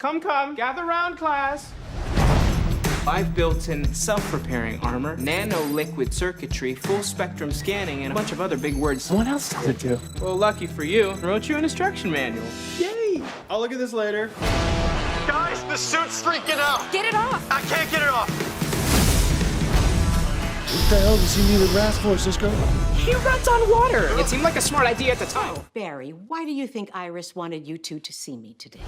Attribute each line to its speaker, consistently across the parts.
Speaker 1: Come, gather round, class. I've built in self-repairing armor, nano-liquid circuitry, full-spectrum scanning, and a bunch of other big words.
Speaker 2: What else does it do?
Speaker 1: Well, lucky for you, I wrote you an instruction manual.
Speaker 3: Yay! I'll look at this later.
Speaker 4: Guys, the suit's freaking out.
Speaker 5: Get it off.
Speaker 4: I can't get it off.
Speaker 2: What the hell does he need a rasp for, Cisco?
Speaker 1: He runs on water. It seemed like a smart idea at the time.
Speaker 5: Barry, why do you think Iris wanted you two to see me today?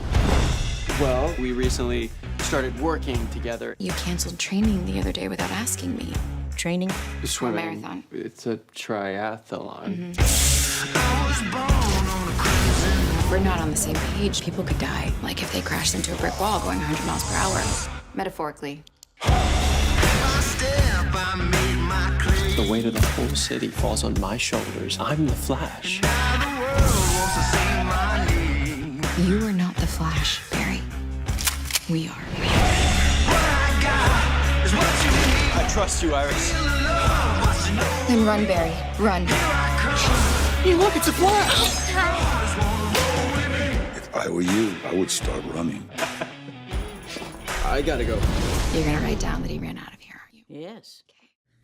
Speaker 6: Well, we recently started working together.
Speaker 7: You canceled training the other day without asking me.
Speaker 5: Training?
Speaker 6: Swimming.
Speaker 7: A marathon.
Speaker 6: It's a triathlon.
Speaker 7: We're not on the same page. People could die, like if they crashed into a brick wall going 100 miles per hour. Metaphorically.
Speaker 6: The weight of the whole city falls on my shoulders. I'm the Flash.
Speaker 7: You are not the Flash, Barry. We are.
Speaker 4: I trust you, Iris.
Speaker 7: Then run, Barry. Run.
Speaker 2: Hey, look, it's a Flash!
Speaker 8: If I were you, I would start running.
Speaker 6: I gotta go.
Speaker 7: You're gonna write down that he ran out of here, aren't you?
Speaker 5: Yes.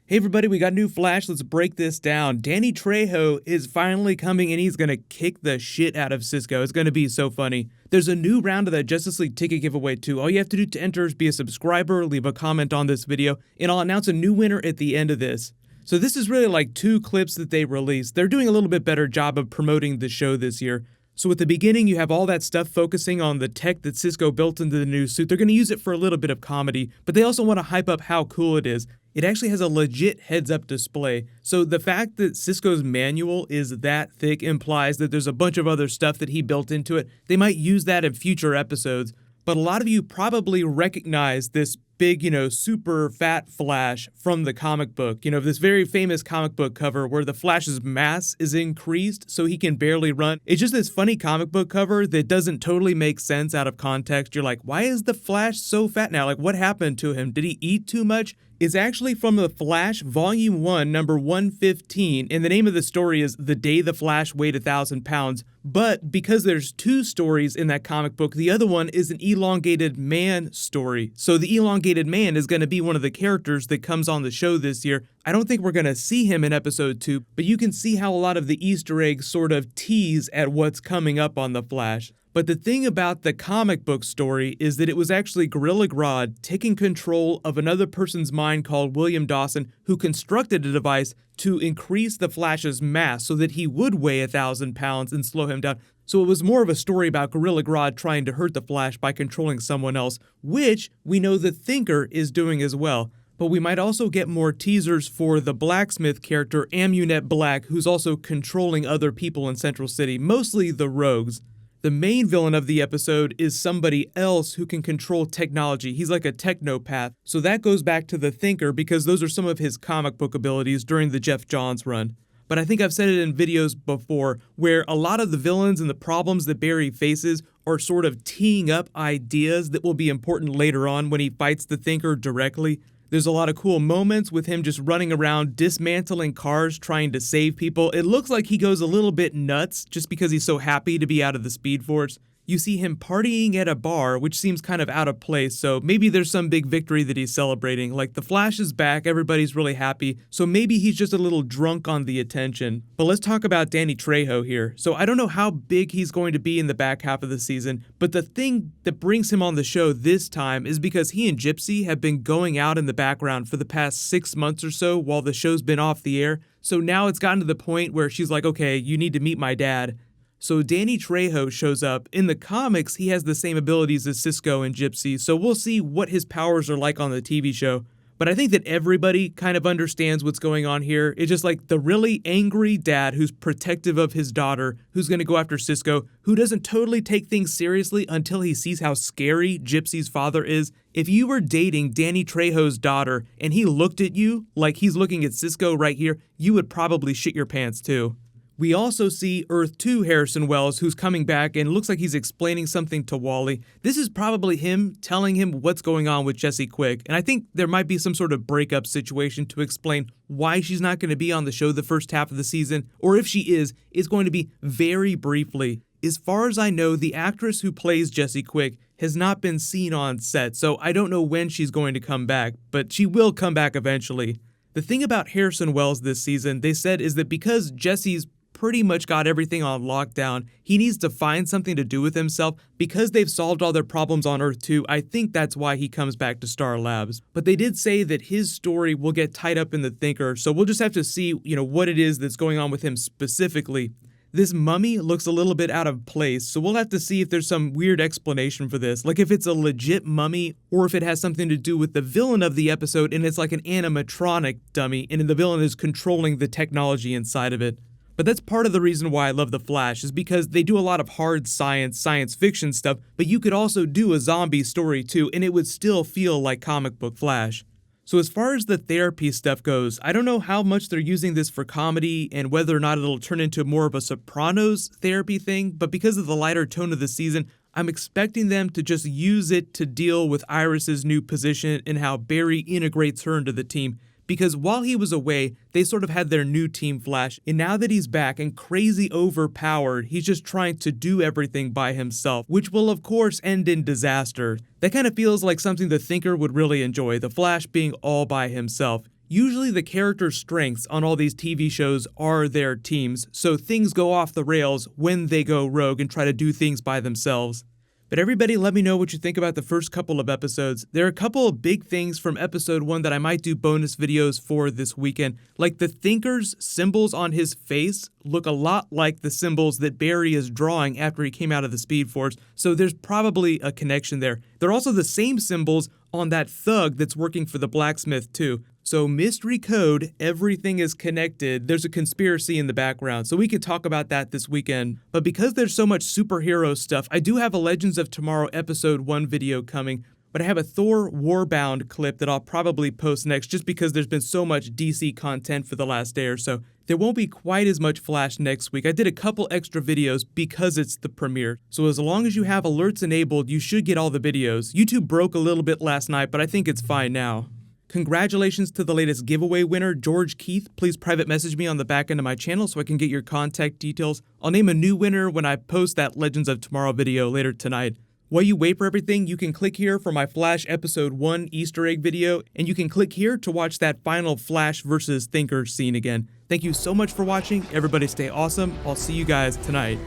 Speaker 9: Hey everybody, we got a new Flash. Let's break this down. Danny Trejo is finally coming and he's gonna kick the shit out of Cisco. It's gonna be so funny. There's a new round of that Justice League ticket giveaway too. All you have to do to enter is be a subscriber, leave a comment on this video, and I'll announce a new winner at the end of this. So this is really like 2 clips that they released. They're doing a little bit better job of promoting the show this year. So at the beginning, you have all that stuff focusing on the tech that Cisco built into the new suit. They're going to use it for a little bit of comedy, but they also want to hype up how cool it is. It actually has a legit heads-up display. So the fact that Cisco's manual is that thick implies that there's a bunch of other stuff that he built into it. They might use that in future episodes, but a lot of you probably recognize this big, super fat Flash from the comic book. This very famous comic book cover where the Flash's mass is increased so he can barely run. It's just this funny comic book cover that doesn't totally make sense out of context. You're like, why is the Flash so fat now? Like, what happened to him? Did he eat too much? It's actually from The Flash, Volume 1, number 115, and the name of the story is The Day the Flash Weighed 1,000 Pounds. But because there's 2 stories in that comic book, the other one is an elongated man story. So the elongated man is going to be one of the characters that comes on the show this year. I don't think we're going to see him in episode 2, but you can see how a lot of the Easter eggs sort of tease at what's coming up on The Flash. But the thing about the comic book story is that it was actually Gorilla Grodd taking control of another person's mind called William Dawson, who constructed a device to increase the Flash's mass so that he would weigh 1,000 pounds and slow him down. So it was more of a story about Gorilla Grodd trying to hurt the Flash by controlling someone else, which we know the Thinker is doing as well. But we might also get more teasers for the blacksmith character, Amunet Black, who's also controlling other people in Central City, mostly the rogues. The main villain of the episode is somebody else who can control technology. He's like a technopath. So that goes back to the Thinker because those are some of his comic book abilities during the Jeff Johns run. But I think I've said it in videos before where a lot of the villains and the problems that Barry faces are sort of teeing up ideas that will be important later on when he fights the Thinker directly. There's a lot of cool moments with him just running around dismantling cars trying to save people. It looks like he goes a little bit nuts just because he's so happy to be out of the Speed Force. You see him partying at a bar, which seems kind of out of place, so maybe there's some big victory that he's celebrating. Like the Flash is back, everybody's really happy, so maybe he's just a little drunk on the attention. But let's talk about Danny Trejo here. So I don't know how big he's going to be in the back half of the season, but the thing that brings him on the show this time is because he and Gypsy have been going out in the background for the past 6 months or so while the show's been off the air. So now it's gotten to the point where she's like, okay, you need to meet my dad. So Danny Trejo shows up. In the comics, he has the same abilities as Cisco and Gypsy, so we'll see what his powers are like on the TV show. But I think that everybody kind of understands what's going on here. It's just like the really angry dad who's protective of his daughter, who's going to go after Cisco, who doesn't totally take things seriously until he sees how scary Gypsy's father is. If you were dating Danny Trejo's daughter and he looked at you like he's looking at Cisco right here, you would probably shit your pants too. We also see Earth 2 Harrison Wells, who's coming back and looks like he's explaining something to Wally. This is probably him telling him what's going on with Jesse Quick, and I think there might be some sort of breakup situation to explain why she's not going to be on the show the first half of the season, or if she is, it's going to be very briefly. As far as I know, the actress who plays Jesse Quick has not been seen on set, so I don't know when she's going to come back, but she will come back eventually. The thing about Harrison Wells this season, they said, is that because Jesse's pretty much got everything on lockdown, he needs to find something to do with himself. Because they've solved all their problems on Earth 2, I think that's why he comes back to Star Labs. But they did say that his story will get tied up in the Thinker, so we'll just have to see, what it is that's going on with him specifically. This mummy looks a little bit out of place, so we'll have to see if there's some weird explanation for this, like if it's a legit mummy, or if it has something to do with the villain of the episode and it's like an animatronic dummy, and the villain is controlling the technology inside of it. But that's part of the reason why I love The Flash, is because they do a lot of hard science fiction stuff, but you could also do a zombie story too, and it would still feel like comic book Flash. So as far as the therapy stuff goes, I don't know how much they're using this for comedy and whether or not it'll turn into more of a Sopranos therapy thing, but because of the lighter tone of the season, I'm expecting them to just use it to deal with Iris's new position and how Barry integrates her into the team. Because while he was away, they sort of had their new Team Flash, and now that he's back and crazy overpowered, he's just trying to do everything by himself, which will of course end in disaster. That kind of feels like something the Thinker would really enjoy, the Flash being all by himself. Usually the character's strengths on all these TV shows are their teams, so things go off the rails when they go rogue and try to do things by themselves. But everybody, let me know what you think about the first couple of episodes. There are a couple of big things from episode 1 that I might do bonus videos for this weekend. Like the Thinker's symbols on his face look a lot like the symbols that Barry is drawing after he came out of the Speed Force, so there's probably a connection there. They're also the same symbols on that thug that's working for the blacksmith too. So mystery code, everything is connected. There's a conspiracy in the background, so we could talk about that this weekend. But because there's so much superhero stuff, I do have a Legends of Tomorrow episode 1 video coming, but I have a Thor Warbound clip that I'll probably post next just because there's been so much DC content for the last day or so. There won't be quite as much Flash next week. I did a couple extra videos because it's the premiere. So as long as you have alerts enabled, you should get all the videos. YouTube broke a little bit last night, but I think it's fine now. Congratulations to the latest giveaway winner, George Keith. Please private message me on the back end of my channel so I can get your contact details. I'll name a new winner when I post that Legends of Tomorrow video later tonight. While you wait for everything, you can click here for my Flash episode 1 Easter egg video, and you can click here to watch that final Flash versus Thinker scene again. Thank you so much for watching. Everybody stay awesome. I'll see you guys tonight.